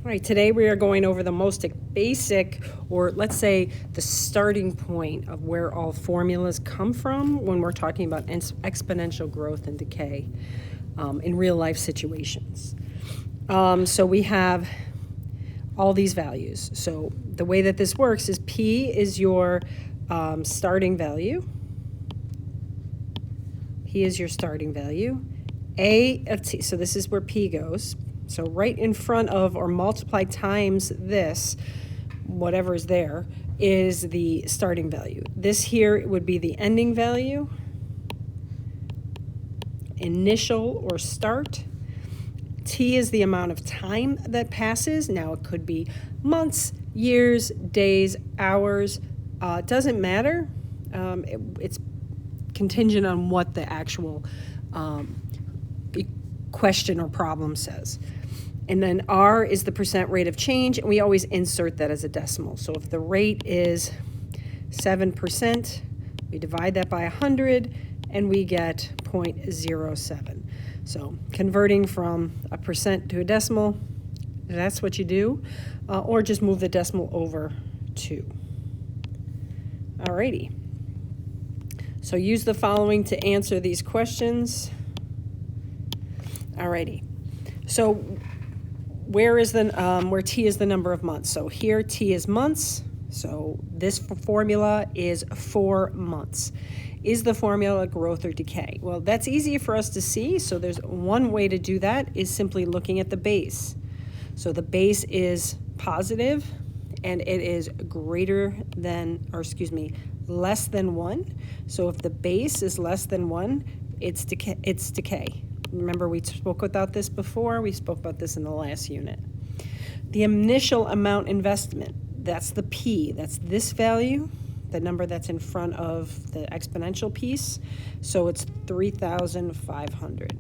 All right, today we are going over the most basic, or let's say the starting point of where all formulas come from when we're talking about exponential growth and decay in real life situations. So we have all these values. So the way that this works is P is your starting value. P is your starting value. A of T, so this is where P goes. So right in front of or multiply times this, whatever is there, is the starting value. This here would be the ending value, initial or start. T is the amount of time that passes. Now it could be months, years, days, hours. It doesn't matter. It's contingent on what the actual question or problem says. And then R is the percent rate of change, and we always insert that as a decimal. So if the rate is 7%, we divide that by 100, and we get 0.07. So converting from a percent to a decimal, that's what you do, or just move the decimal over 2. Alrighty. So use the following to answer these questions. Alrighty. So where T is the number of months? So here T is months. So this formula is 4 months. Is the formula growth or decay? Well, that's easy for us to see. So there's one way to do that is simply looking at the base. So the base is positive, and it is less than 1. So if the base is less than 1, it's decay. Remember, we spoke about this before. We spoke about this in the last unit. The initial amount investment, that's the P. That's this value, the number that's in front of the exponential piece. So it's 3,500.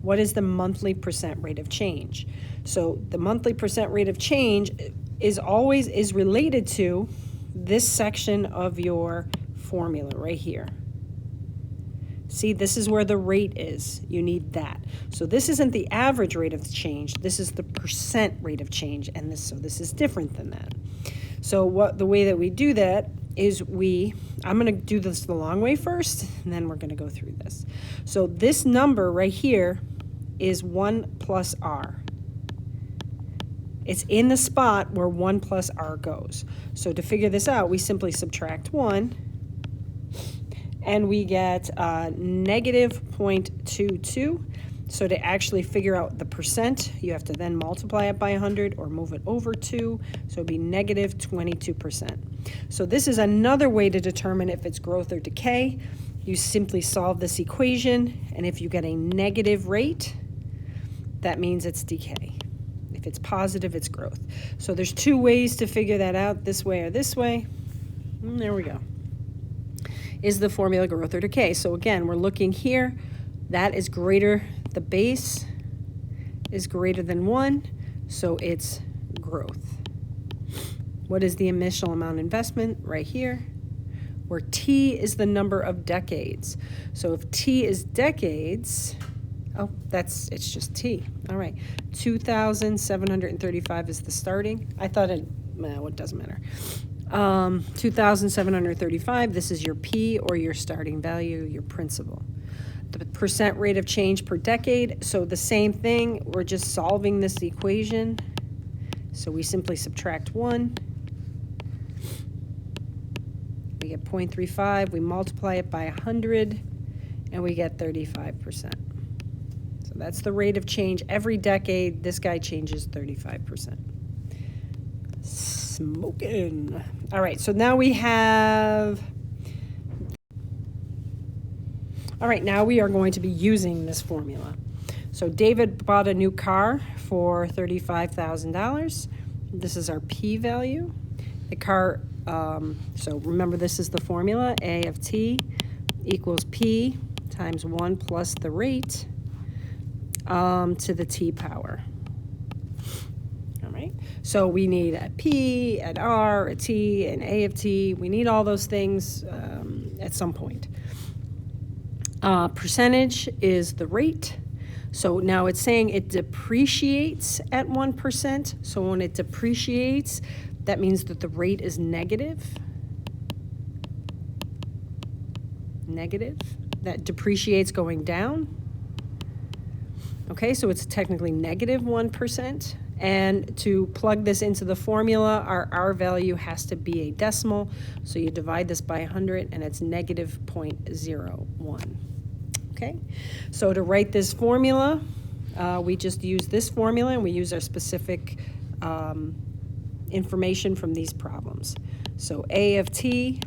What is the monthly percent rate of change? So the monthly percent rate of change is related to this section of your formula right here. See, this is where the rate is. You need that. So this isn't the average rate of change. This is the percent rate of change, and this is different than that. So the way that we do that is I'm going to do this the long way first, and then we're going to go through this. So this number right here is 1 plus R. It's in the spot where 1 plus R goes. So to figure this out, we simply subtract 1, and we get negative 0.22. So to actually figure out the percent, you have to then multiply it by 100 or move it over 2. So it'd be negative 22%. So this is another way to determine if it's growth or decay. You simply solve this equation, and if you get a negative rate, that means it's decay. If it's positive, it's growth. So there's 2 ways to figure that out, this way or this way. And there we go. Is the formula growth or decay? So again, we're looking here. That is greater, the base is greater than 1, so it's growth. What is the initial amount investment? Right here, where T is the number of decades. So if T is decades, it's just T. All right, 2,735 is the starting. I thought it doesn't matter. 2,735, this is your P, or your starting value, your principal. The percent rate of change per decade, so the same thing, we're just solving this equation. So we simply subtract 1. We get 0.35, we multiply it by 100, and we get 35%. So that's the rate of change every decade. This guy changes 35%. Smoking. All right, so now we have... All right, now we are going to be using this formula. So David bought a new car for $35,000. This is our P value. The car, so remember this is the formula, A of T equals P times 1 plus the rate to the T power. All right, so we need a P, an R, a T, an A of T. We need all those things at some point. Percentage is the rate. So now it's saying it depreciates at 1%. So when it depreciates, that means that the rate is negative. Negative. That depreciates going down. Okay, so it's technically negative 1%. And to plug this into the formula, our R value has to be a decimal. So you divide this by 100, and it's negative 0.01. Okay, so to write this formula, we just use this formula, and we use our specific information from these problems. So A of t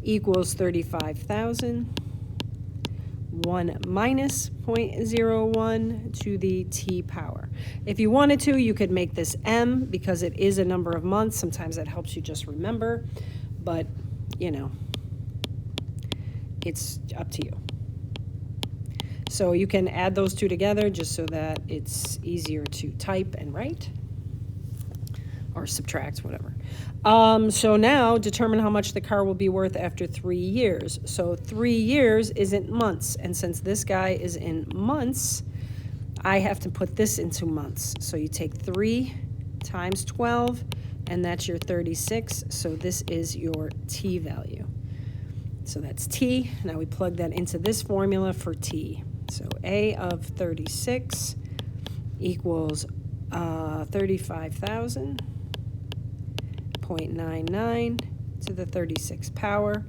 equals 35,000. 1 minus 0.01 to the t power. If you wanted to, you could make this m because it is a number of months. Sometimes that helps you just remember, but you know, it's up to you. So you can add those two together just so that it's easier to type and write, or subtract, whatever. So now determine how much the car will be worth after 3 years. So 3 years isn't months, and since this guy is in months, I have to put this into months. So you take 3 times 12, and that's your 36. So this is your t value. So that's t. Now we plug that into this formula for t. So A of 36 equals 35,000. 0.99 to the 36 power.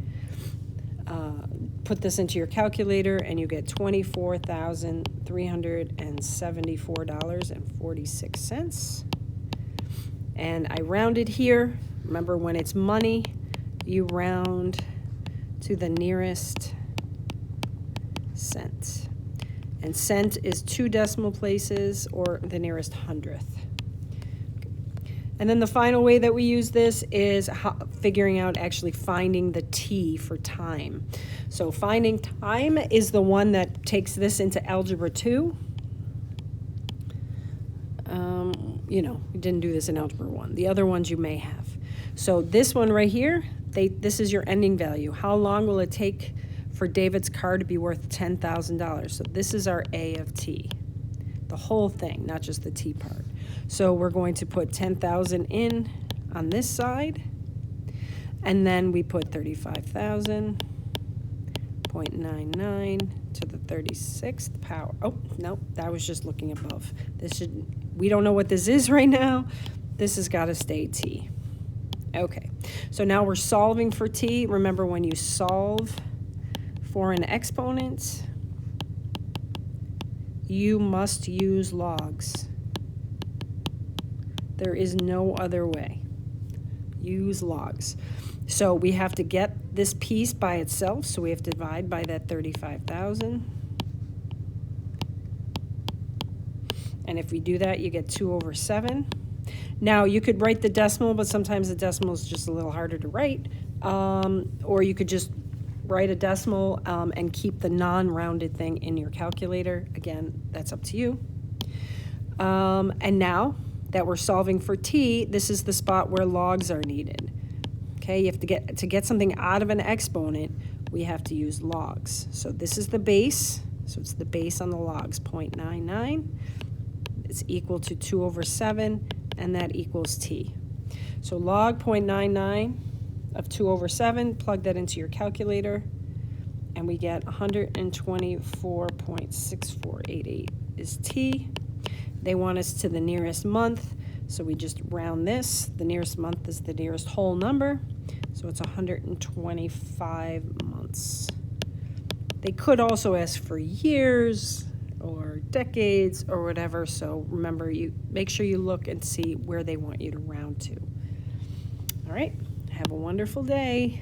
Put this into your calculator and you get $24,374.46. And I rounded here. Remember, when it's money, you round to the nearest cent. And cent is 2 decimal places, or the nearest hundredth. And then the final way that we use this is figuring out, actually finding the t for time. So finding time is the one that takes this into Algebra 2. You know, we didn't do this in Algebra 1. The other ones you may have. So this one right here, this is your ending value. How long will it take for David's car to be worth $10,000? So this is our A of t. The whole thing, not just the t part. So we're going to put 10,000 in on this side, and then we put 35,000.99 to the 36th power. Oh, no, that was just looking above. We don't know what this is right now. This has got to stay t. Okay, so now we're solving for t. Remember, when you solve for an exponent, you must use logs. There is no other way. Use logs. So we have to get this piece by itself, so we have to divide by that 35,000. And if we do that, you get 2/7. Now, you could write the decimal, but sometimes the decimal is just a little harder to write. Or you could just write a decimal and keep the non-rounded thing in your calculator. Again, that's up to you. And now that we're solving for t, this is the spot where logs are needed. Okay, you have to get something out of an exponent, we have to use logs. So this is the base, so it's the base on the logs, 0.99. It's equal to 2/7, and that equals t. So log 0.99 of 2/7, plug that into your calculator, and we get 124.6488 is t. They want us to the nearest month, so we just round this. The nearest month is the nearest whole number, so it's 125 months. They could also ask for years or decades or whatever, so remember, you make sure you look and see where they want you to round to. All right, have a wonderful day.